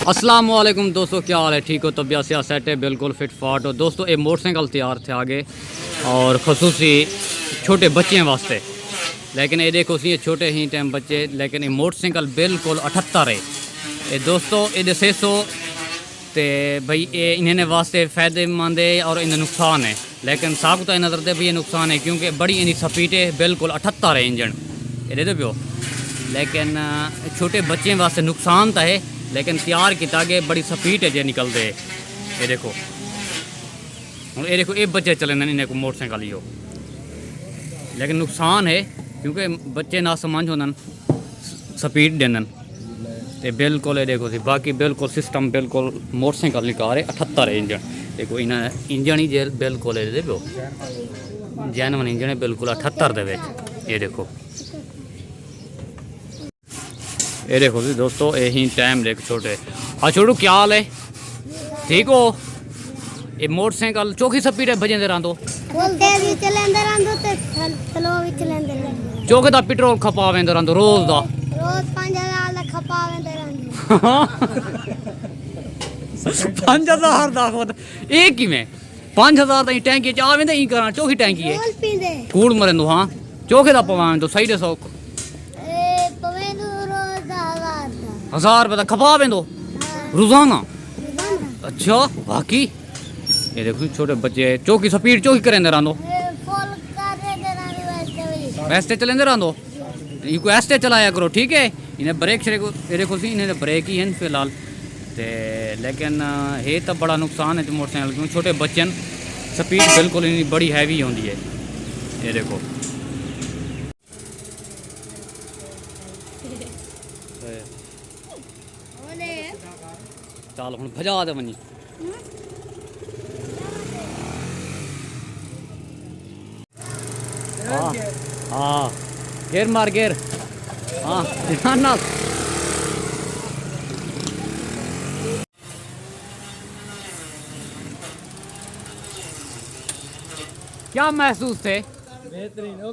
अस्सलाम वालेकुम दोस्तों, क्या हाल है? ठीक हो? तबियत से सेट है? बिल्कुल फिट फाट हो दोस्तों। ये मोटरसाइकिल तैयार थे आगे और खसूसी छोटे बच्चे वास्ते, लेकिन ये देखो ये छोटे ही टाइम बच्चे, लेकिन ये मोटरसाइकिल बिल्कुल 78 है ये दोस्तों। ये दसे सो तो भाई ये इन्हें वास्ते फ़ायदेमंद है और इन्हें नुकसान है, लेकिन साहब तो नज़र दे भाई ये नुकसान है क्योंकि बड़ी इन्हीं स्पीड है, बिल्कुल 78 है इंजन ये दे पियो। लेकिन छोटे बच्चे वास्ते नुकसान तो है, लेकिन तैयार किया गया बड़ी स्पीड है जे निकलते ये देखो। हूँ ये देखो ये बच्चे चले इन्हें को मोटरसाइकिल ही हो, लेकिन नुकसान है क्योंकि बच्चे ना समझ होन स्पीड देन ते बिल्कुल ये देखो सी। बाकी बिल्कुल सिस्टम बिल्कुल मोटरसाइकिल निकाल 78 है इंजन देखो। इन्हें इंजन ही जेल बिल्कुल ये देखो जैनवन इंजन है बिल्कुल 78 दे ये देखो। ये देखो जी दोस्तों यही टाइम देख छोटे। हाँ छोटू क्या हाल है? ठीक हो? ये मोटरसाइकिल चौकी स्पीड है भजेंदे रहो चौके का पेट्रोल खपा वेंदे रहो रोज का 5000 का एक ही में 5000 की टैंकी च आवेंदे ई करा चौकी टैंकी है कूड़ मरेंदो। हाँ चौके का पवावेंदो सही दसो 1000 रुपये खपा वेंदो रोजाना? अच्छा बाकी ये देखो छोटे बच्चे चौकी स्पीड चौकी करेंदे रहो ऐसे चलेंदे रहो इनको ऐसे चलाया करो ठीक है। इन्हें ब्रेक श्रेक ये देखो सी इन्हें ब्रेक ही हैं फिलहाल ते, लेकिन ये तो बड़ा नुकसान है मोटरसाइकिल क्योंकि छोटे बच्चे स्पीड बिल्कुल इन्नी बड़ी हैवी होती है ये देखो। चल हूँ भजा दे वनी हाँ हाँ गेर मार गेर हाँ ध्यान नाल। क्या महसूस थे? बेहतरीन।